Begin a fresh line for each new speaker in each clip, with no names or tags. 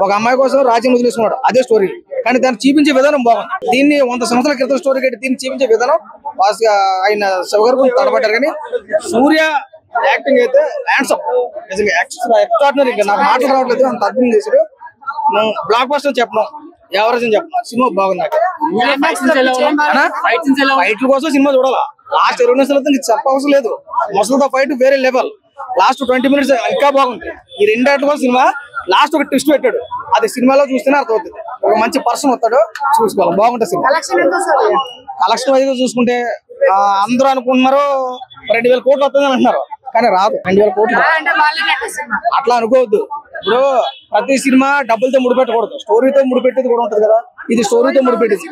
ఒక అమ్మాయి కోసం రాజ్యం వదిలేసుకున్నాడు, అదే స్టోరీ. కానీ దాన్ని చూపించే విధానం బాగుంది. దీన్ని 100 సంవత్సరాల క్రితం స్టోరీ కట్టి దీన్ని చూపించే విధానం ఆయన శివగారు కొంచెం తడబడ్డారు. కానీ సూర్య యాక్టింగ్ అయితే హ్యాండ్సప్, నిజంగా ఎక్స్ట్రాడినరీ. ఇంకా నాకు మాటలు రావట్లేదు, అంత అర్థం చేశాడు. బ్లాక్ బస్టర్ చెప్పడం, ఎవరేజ్ అని చెప్పడం. సినిమా బాగుంది. ఫైట్ల కోసం సినిమా చూడాలా. లాస్ట్ 20 నిమిషాలు చెప్పవసరం లేదు. ముసలితో ఫైట్ వేరే లెవెల్. లాస్ట్ 20 మినిట్స్ ఇంకా బాగుంది. ఈ 2 గంటల కోసం సినిమా లాస్ట్ ఒక ట్విస్ట్ పెట్టాడు, అది సినిమాలో చూస్తేనే అర్థమవుతుంది. ఒక మంచి పర్సన్ వస్తాడు, చూసుకోవాలి. బాగుంటుంది సినిమా. కలెక్షన్ వైజ్ చూసుకుంటే అందరూ అనుకుంటున్నారు 2000 కోట్లు వస్తుంది అని అంటున్నారు, కానీ రాదు. 2000 కోట్లు అట్లా అనుకోవద్దు. ఇప్పుడు ప్రతి సినిమా డబ్బులతో ముడిపెట్టకూడదు, స్టోరీతో ముడిపెట్టేది కూడా ఉంటది కదా. ఇది స్టోరీతో ముడిపెట్టేది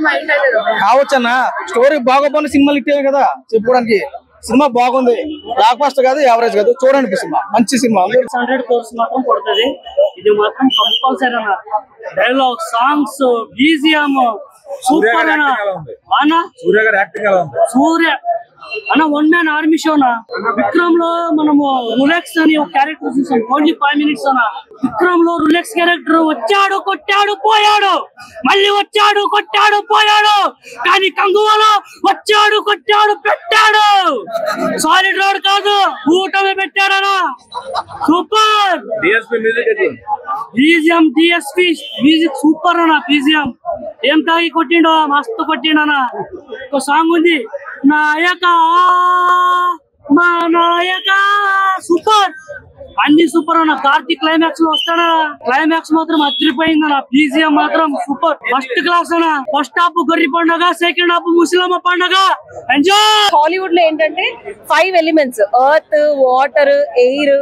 కావచ్చు అన్న. స్టోరీ బాగోపోయిన సినిమాలు ఇట్టే కదా చెప్పుకోవడానికి. సినిమా బాగుంది, బ్లాక్ బస్టర్ కాదు, యావరేజ్ కాదు, చూడండి సినిమా మంచి సినిమా.
600 కోర్స్ మాత్రం పడుతుంది. ఇది మాత్రం కంపల్సరీ అన్న. డైలాగ్, సాంగ్స్, బీజిఎం సూపర్ అన్న.
సూర్య గారి యాక్టింగ్ ఎలా ఉంది?
సూర్య అన్న 1 man ఆర్మీ షోనా. విక్రమ్ లో మనము రులెక్స్ అని ఒక క్యారెక్టర్ చూసాం, ఓన్లీ 5 minutes అన్న. విక్రమ్ లో రులెక్స్ క్యారెక్టర్ వచ్చాడు, కొట్టాడు, పోయాడు, మళ్ళీ వచ్చాడు, కొట్టాడు, పోయాడు. కానీ కంగువలో వచ్చాడు, కొట్టాడు, పెట్టాడు. సాలిడ్ రోడ్ కాదు, ఊటమే పెట్టాడనా. Super. BGM, DSP music super అన్న. బీజిఎం ఏం తాగి కొట్టిండో, మస్తు కొట్టిండనా. ఒక సాంగ్ ఉంది, నాయక మా నాయక, సూపర్. అన్ని సూపర్ అన్న. కార్తీక్ క్లైమాక్స్ లో వస్తాడా, క్లైమాక్స్ మాత్రం అదిరిపోయిందన్న. బీజిఎం మాత్రం సూపర్, ఫస్ట్ క్లాస్ అన్న. ఫస్ట్ హాఫ్ గొర్రె పండుగ, సెకండ్ హాఫ్ ముసలమ్మ పండుగ. ఎంజాయ్.
హాలీవుడ్ లో ఏంటంటే 5 ఎలిమెంట్స్, ఎర్త్, వాటర్, ఎయిర్,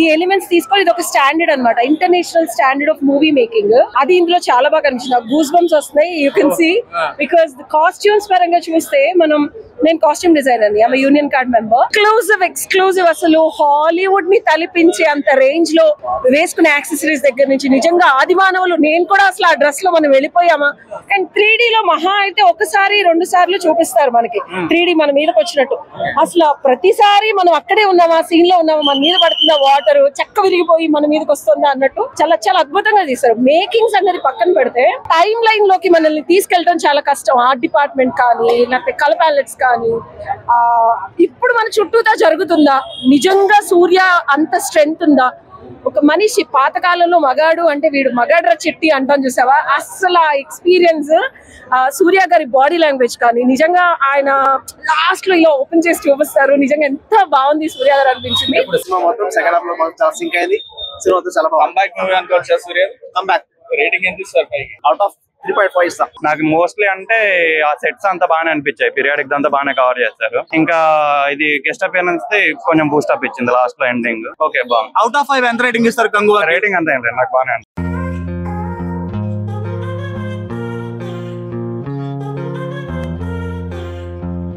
ఈ ఎలిమెంట్స్ తీసుకొని ఇది ఒక స్టాండర్డ్ అనమాట, international standard of movie making. అది ఇందులో చాలా బాగా కనిపిస్తుంది. గూస్ బంప్స్ వస్తున్నాయి, you can see. Because costumes పరంగా చూస్తే నేను కాస్ట్యూమ్ డిజైనర్ ని, ఆమె యూనియన్ కార్డ్ మెంబర్. ఎక్స్క్లూజివ్ అసలు హాలీవుడ్ ని తలిపించే అంత రేంజ్ లో వేసుకునే యాక్సెసరీస్ దగ్గర నుంచి నిజంగా ఆదిమానవులు. నేను కూడా అసలు ఆ డ్రెస్ లో మనం వెళ్ళిపోయామా. అండ్ 3D లో మహా అయితే 1-2 సార్లు చూపిస్తారు మనకి 3D మన మీదకి వచ్చినట్టు. అసలు ప్రతిసారి మనం అక్కడే ఉన్నామా, సీన్ లో ఉన్నామా, మన మీద పడుతుందా వాటర్, చెక్క విరిగిపోయి మన మీదకి వస్తుందా అన్నట్టు చాలా చాలా అద్భుతంగా తీస్తారు. మేకింగ్స్ అనేది పక్కన పెడితే టైం లైన్ లోకి మనల్ని తీసుకెళ్ళడం చాలా కష్టం. ఆర్ట్ డిపార్ట్మెంట్ కానీ, లేకపోతే కలర్ ప్యాలెట్స్ కానీ, ఇప్పుడు మన చుట్టూతా జరుగుతుందా, నిజంగా సూర్య అంత స్ట్రెంగ్త్ ఉందా. ఒక మనిషి పాతకాలంలో మగాడు అంటే వీడు మగాడ్ర చెట్టి అంటాం చూసావా, అసలు ఆ ఎక్స్పీరియన్స్ సూర్య గారి బాడీ లాంగ్వేజ్ కానీ, నిజంగా ఆయన లాస్ట్ లో ఇలా ఓపెన్ చేసి చూపిస్తారు. నిజంగా ఎంత బాగుంది సూర్య గారు అనిపించింది.
సినిమా మొత్తం సెకండ్ హాఫ్ లో చాలా సింక్ అయింది. సినిమా చాలా బాగుంది. సూర్య కంబ్యాక్ రేటింగ్ ఎంత ఇస్తారు? అవుట్ ఆఫ్ 3.5 ఇస్తాం.
నాకు మోస్ట్లీ అంటే ఆ సెట్స్ అంతా బాగానే అనిపించాయి, పీరియాడిక్ అంతా బాగానే కవర్ చేస్తారు. ఇంకా ఇది గెస్ట్ అపియరెన్స్ కొంచెం బూస్ట్ అప్ ఇచ్చింది లాస్ట్ లో ఎండింగ్. ఓకే బాగుంది.
అవుట్ ఆఫ్ 5 ఎంత రేటింగ్ ఇస్తారు? కంగువా
రేటింగ్ అంతా ఏం లేదు, నాకు బాగానే